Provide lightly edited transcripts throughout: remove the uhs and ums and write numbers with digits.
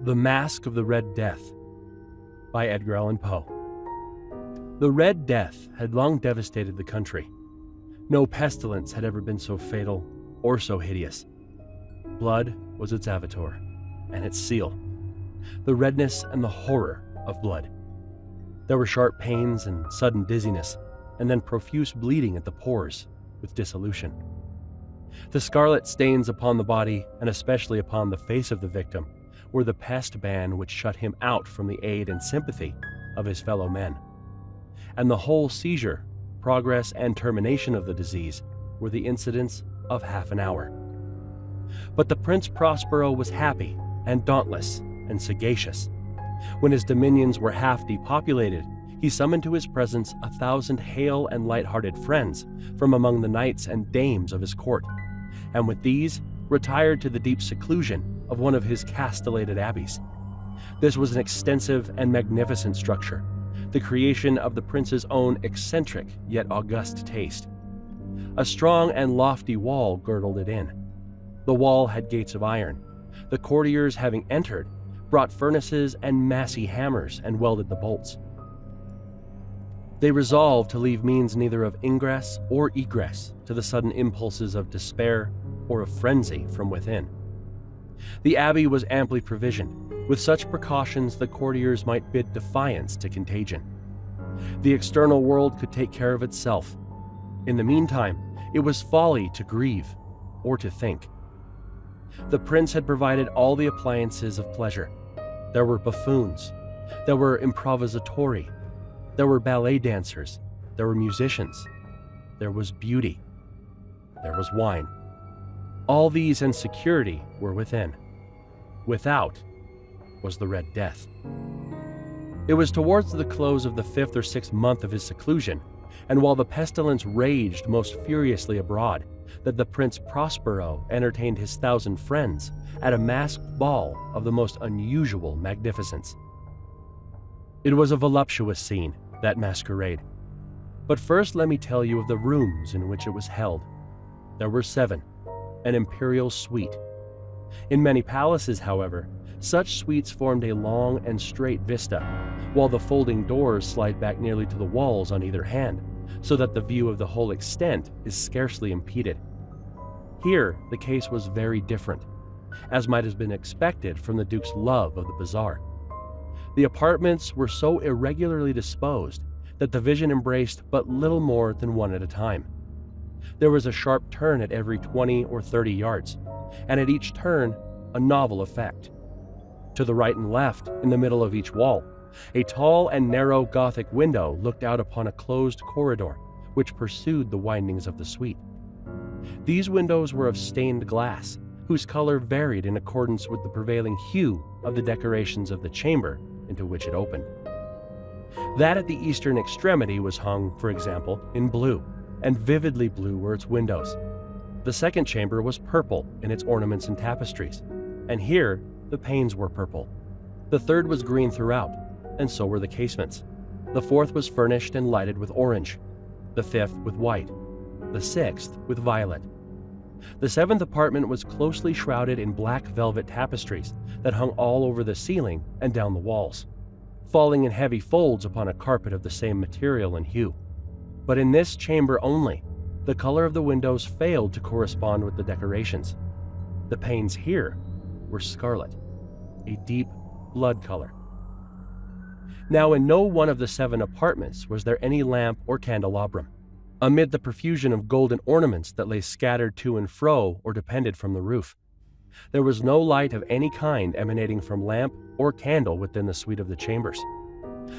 The Masque of the Red Death by Edgar Allan Poe. The Red Death had long devastated the country. No pestilence had ever been so fatal or so hideous. Blood was its avatar and its seal, the redness and the horror of blood. There were sharp pains and sudden dizziness, and then profuse bleeding at the pores with dissolution. The scarlet stains upon the body, and especially upon the face of the victim, were the pest ban which shut him out from the aid and sympathy of his fellow men. And the whole seizure, progress, and termination of the disease were the incidents of half an hour. But the Prince Prospero was happy and dauntless and sagacious. When his dominions were half depopulated, he summoned to his presence 1,000 hale and light-hearted friends from among the knights and dames of his court, and with these retired to the deep seclusion of one of his castellated abbeys. This was an extensive and magnificent structure, the creation of the prince's own eccentric yet august taste. A strong and lofty wall girdled it in. The wall had gates of iron. The courtiers, having entered, brought furnaces and massy hammers and welded the bolts. They resolved to leave means neither of ingress or egress to the sudden impulses of despair or of frenzy from within. The abbey was amply provisioned. With such precautions, the courtiers might bid defiance to contagion. The external world could take care of itself. In the meantime, it was folly to grieve or to think. The prince had provided all the appliances of pleasure. There were buffoons. There were improvisatori. There were ballet dancers. There were musicians. There was beauty. There was wine. All these and security were within. Without was the Red Death. It was towards the close of the 5th or 6th month of his seclusion, and while the pestilence raged most furiously abroad, that the Prince Prospero entertained his 1,000 friends at a masked ball of the most unusual magnificence. It was a voluptuous scene, that masquerade. But first let me tell you of the rooms in which it was held. There were 7, an imperial suite. In many palaces, however, such suites formed a long and straight vista, while the folding doors slide back nearly to the walls on either hand, so that the view of the whole extent is scarcely impeded. Here, the case was very different, as might have been expected from the Duke's love of the bizarre. The apartments were so irregularly disposed that the vision embraced but little more than one at a time. There was a sharp turn at every 20 or 30 yards, and at each turn, a novel effect. To the right and left, in the middle of each wall, a tall and narrow Gothic window looked out upon a closed corridor, which pursued the windings of the suite. These windows were of stained glass, whose color varied in accordance with the prevailing hue of the decorations of the chamber into which it opened. That at the eastern extremity was hung, for example, in blue, and vividly blue were its windows. The second chamber was purple in its ornaments and tapestries, and here the panes were purple. The third was green throughout, and so were the casements. The fourth was furnished and lighted with orange, the fifth with white, the sixth with violet. The 7th apartment was closely shrouded in black velvet tapestries that hung all over the ceiling and down the walls, falling in heavy folds upon a carpet of the same material and hue. But in this chamber only, the color of the windows failed to correspond with the decorations. The panes here were scarlet, a deep blood color. Now in no one of the 7 apartments was there any lamp or candelabrum. Amid the profusion of golden ornaments that lay scattered to and fro or depended from the roof, there was no light of any kind emanating from lamp or candle within the suite of the chambers.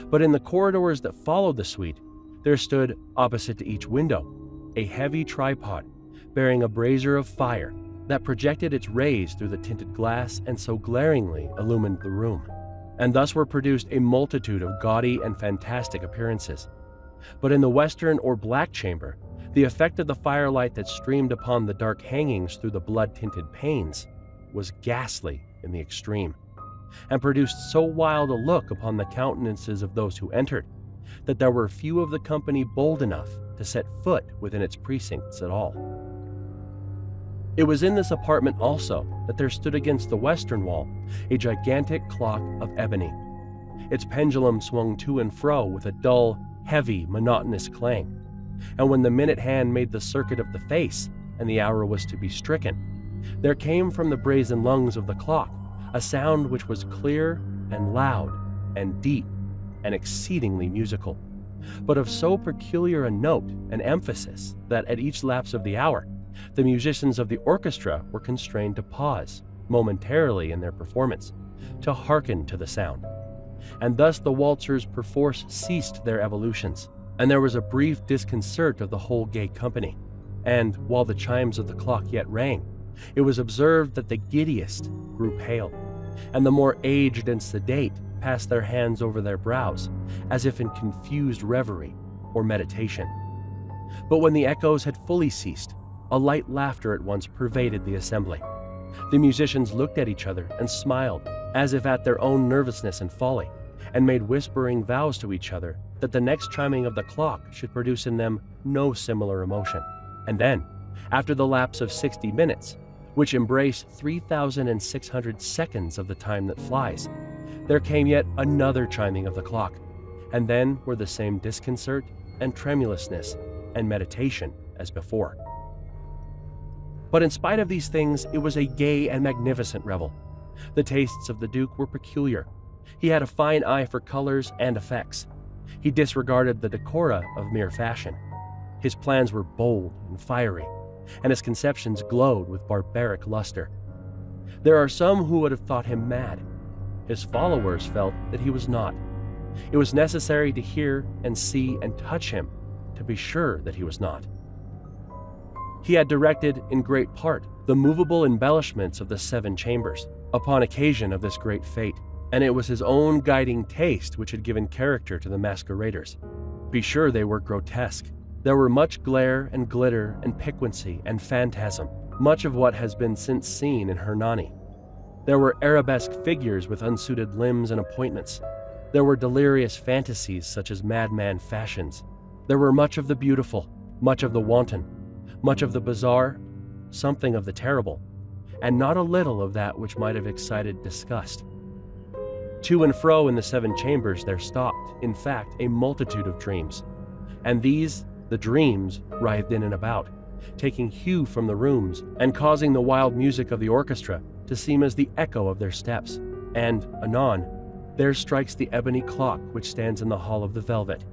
But in the corridors that followed the suite, there stood, opposite to each window, a heavy tripod bearing a brazier of fire that projected its rays through the tinted glass and so glaringly illumined the room. And thus were produced a multitude of gaudy and fantastic appearances. But in the western or black chamber, the effect of the firelight that streamed upon the dark hangings through the blood-tinted panes was ghastly in the extreme, and produced so wild a look upon the countenances of those who entered, that there were few of the company bold enough to set foot within its precincts at all. It was in this apartment also that there stood against the western wall a gigantic clock of ebony. Its pendulum swung to and fro with a dull, heavy, monotonous clang, and when the minute hand made the circuit of the face and the hour was to be stricken, there came from the brazen lungs of the clock a sound which was clear and loud and deep and exceedingly musical, but of so peculiar a note and emphasis that at each lapse of the hour, the musicians of the orchestra were constrained to pause momentarily in their performance, to hearken to the sound. And thus the waltzers perforce ceased their evolutions, and there was a brief disconcert of the whole gay company. And while the chimes of the clock yet rang, it was observed that the giddiest grew pale, and the more aged and sedate passed their hands over their brows, as if in confused reverie or meditation. But when the echoes had fully ceased, a light laughter at once pervaded the assembly. The musicians looked at each other and smiled, as if at their own nervousness and folly, and made whispering vows to each other that the next chiming of the clock should produce in them no similar emotion. And then, after the lapse of 60 minutes, which embrace 3,600 seconds of the time that flies, there came yet another chiming of the clock, and then were the same disconcert and tremulousness and meditation as before. But in spite of these things, it was a gay and magnificent revel. The tastes of the Duke were peculiar. He had a fine eye for colors and effects. He disregarded the decora of mere fashion. His plans were bold and fiery, and his conceptions glowed with barbaric luster. There are some who would have thought him mad. His followers felt that he was not. It was necessary to hear and see and touch him to be sure that he was not. He had directed, in great part, the movable embellishments of the 7 chambers, upon occasion of this great fete, and it was his own guiding taste which had given character to the masqueraders. Be sure they were grotesque. There were much glare and glitter and piquancy and phantasm, much of what has been since seen in Hernani. There were arabesque figures with unsuited limbs and appointments. There were delirious fantasies such as madman fashions. There were much of the beautiful, much of the wanton, much of the bizarre, something of the terrible, and not a little of that which might have excited disgust. To and fro in the 7 chambers there stalked, in fact, a multitude of dreams, and these, the dreams, writhed in and about, taking hue from the rooms and causing the wild music of the orchestra to seem as the echo of their steps. And, anon, there strikes the ebony clock which stands in the hall of the velvet,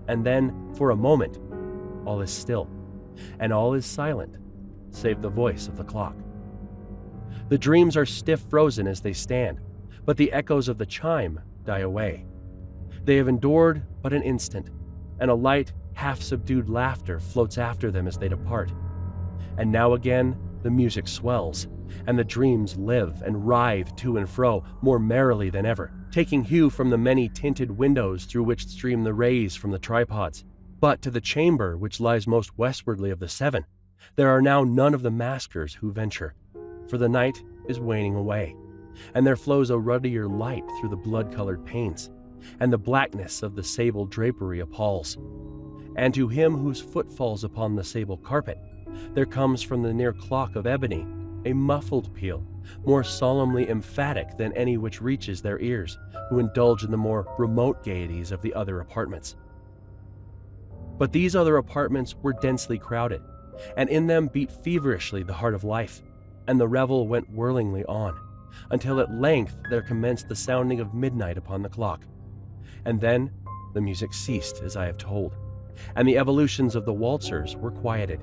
and then, for a moment, all is still, and all is silent, save the voice of the clock. The dreams are stiff frozen as they stand, but the echoes of the chime die away. They have endured but an instant, and a light, half-subdued laughter floats after them as they depart. And now again the music swells, and the dreams live and writhe to and fro more merrily than ever, taking hue from the many tinted windows through which stream the rays from the tripods. But to the chamber which lies most westwardly of the 7, there are now none of the maskers who venture, for the night is waning away, and there flows a ruddier light through the blood-colored panes, and the blackness of the sable drapery appalls. And to him whose foot falls upon the sable carpet, there comes from the near clock of ebony a muffled peal, more solemnly emphatic than any which reaches their ears, who indulge in the more remote gaieties of the other apartments. But these other apartments were densely crowded, and in them beat feverishly the heart of life, and the revel went whirlingly on, until at length there commenced the sounding of midnight upon the clock. And then the music ceased, as I have told, and the evolutions of the waltzers were quieted,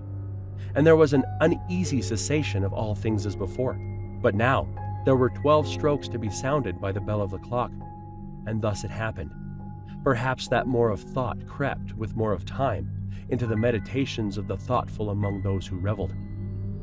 and there was an uneasy cessation of all things as before. But now there were 12 strokes to be sounded by the bell of the clock, and thus it happened. Perhaps that more of thought crept with more of time into the meditations of the thoughtful among those who reveled.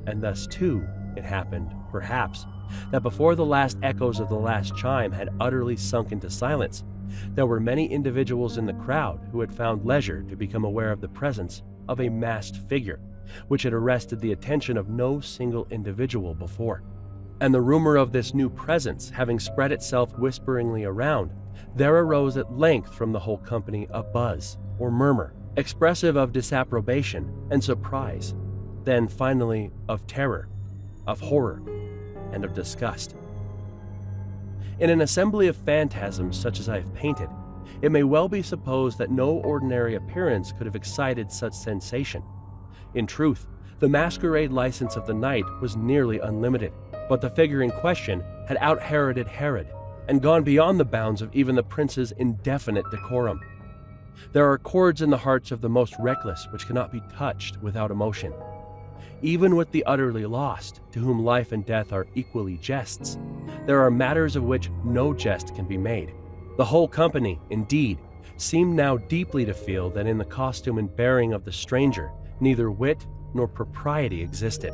And thus, too, it happened, perhaps, that before the last echoes of the last chime had utterly sunk into silence, there were many individuals in the crowd who had found leisure to become aware of the presence of a masked figure, which had arrested the attention of no single individual before. And the rumor of this new presence having spread itself whisperingly around, there arose at length from the whole company a buzz, or murmur, expressive of disapprobation and surprise, then finally of terror, of horror, and of disgust. In an assembly of phantasms such as I have painted, it may well be supposed that no ordinary appearance could have excited such sensation. In truth, the masquerade license of the night was nearly unlimited, but the figure in question had out-Heroded Herod and gone beyond the bounds of even the prince's indefinite decorum. There are chords in the hearts of the most reckless which cannot be touched without emotion. Even with the utterly lost, to whom life and death are equally jests, there are matters of which no jest can be made. The whole company, indeed, seemed now deeply to feel that in the costume and bearing of the stranger neither wit nor propriety existed.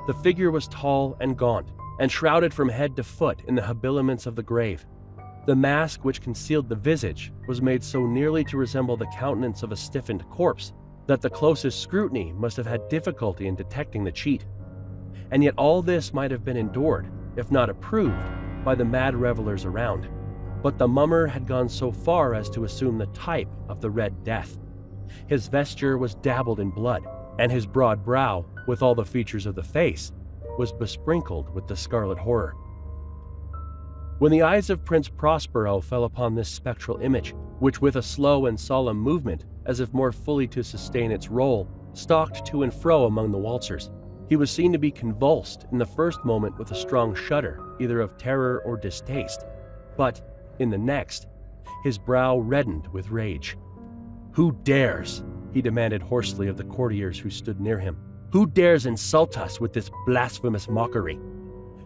The figure was tall and gaunt, and shrouded from head to foot in the habiliments of the grave. The mask which concealed the visage was made so nearly to resemble the countenance of a stiffened corpse that the closest scrutiny must have had difficulty in detecting the cheat. And yet all this might have been endured, if not approved, by the mad revelers around. But the mummer had gone so far as to assume the type of the Red Death. His vesture was dabbled in blood, and his broad brow, with all the features of the face, was besprinkled with the scarlet horror. When the eyes of Prince Prospero fell upon this spectral image, which with a slow and solemn movement, as if more fully to sustain its role, stalked to and fro among the waltzers, he was seen to be convulsed in the first moment with a strong shudder, either of terror or distaste, but, in the next, his brow reddened with rage. "Who dares?" he demanded hoarsely of the courtiers who stood near him. "Who dares insult us with this blasphemous mockery?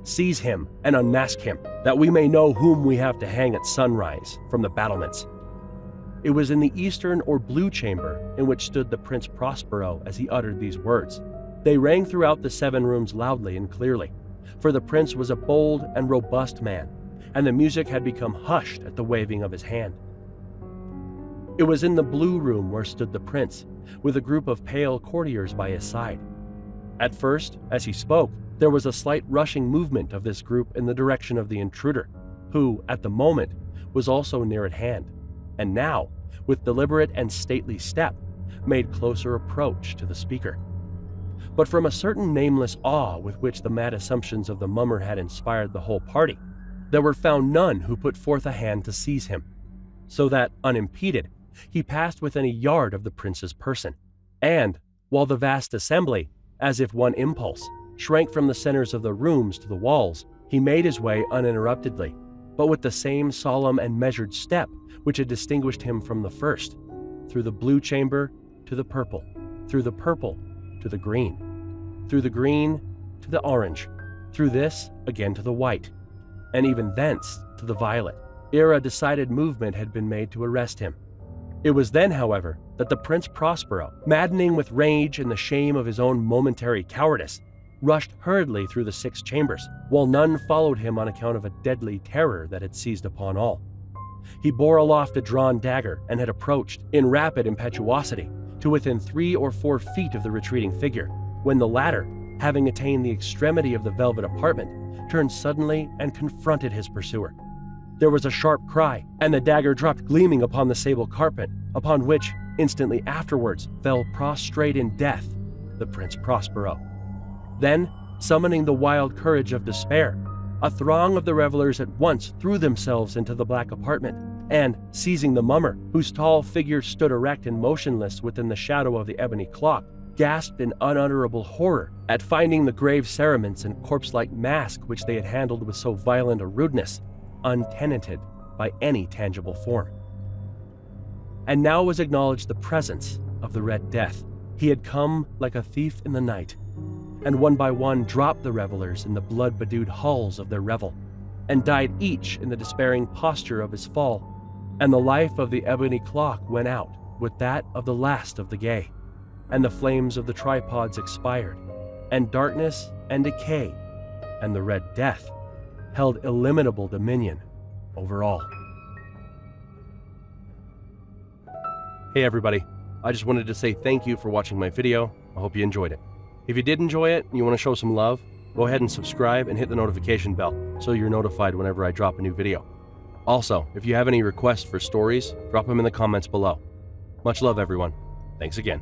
Seize him and unmask him, that we may know whom we have to hang at sunrise from the battlements." It was in the eastern or blue chamber in which stood the Prince Prospero as he uttered these words. They rang throughout the 7 rooms loudly and clearly, for the prince was a bold and robust man, and the music had become hushed at the waving of his hand. It was in the blue room where stood the prince, with a group of pale courtiers by his side. At first, as he spoke, there was a slight rushing movement of this group in the direction of the intruder, who, at the moment, was also near at hand, and now, with deliberate and stately step, made closer approach to the speaker. But from a certain nameless awe with which the mad assumptions of the mummer had inspired the whole party, there were found none who put forth a hand to seize him, so that, unimpeded, he passed within a yard of the prince's person, and, while the vast assembly, as if one impulse, shrank from the centers of the rooms to the walls, he made his way uninterruptedly, but with the same solemn and measured step which had distinguished him from the first, through the blue chamber to the purple, through the purple to the green, through the green to the orange, through this again to the white, and even thence to the violet, ere a decided movement had been made to arrest him. It was then, however, that the Prince Prospero, maddening with rage and the shame of his own momentary cowardice, rushed hurriedly through the 6 chambers, while none followed him on account of a deadly terror that had seized upon all. He bore aloft a drawn dagger and had approached, in rapid impetuosity, to within 3 or 4 feet of the retreating figure, when the latter, having attained the extremity of the velvet apartment, turned suddenly and confronted his pursuer. There was a sharp cry, and the dagger dropped gleaming upon the sable carpet, upon which, instantly afterwards, fell prostrate in death the Prince Prospero. Then, summoning the wild courage of despair, a throng of the revelers at once threw themselves into the black apartment, and, seizing the mummer, whose tall figure stood erect and motionless within the shadow of the ebony clock, gasped in unutterable horror at finding the grave cerements and corpse-like mask which they had handled with so violent a rudeness, untenanted by any tangible form. And now was acknowledged the presence of the Red Death. He had come like a thief in the night, and one by one dropped the revelers in the blood-bedewed halls of their revel, and died each in the despairing posture of his fall, and the life of the ebony clock went out with that of the last of the gay, and the flames of the tripods expired, and darkness and decay, and the Red Death held illimitable dominion over all. Hey everybody, I just wanted to say thank you for watching my video. I hope you enjoyed it. If you did enjoy it and you want to show some love, go ahead and subscribe and hit the notification bell so you're notified whenever I drop a new video. Also, if you have any requests for stories, drop them in the comments below. Much love everyone. Thanks again.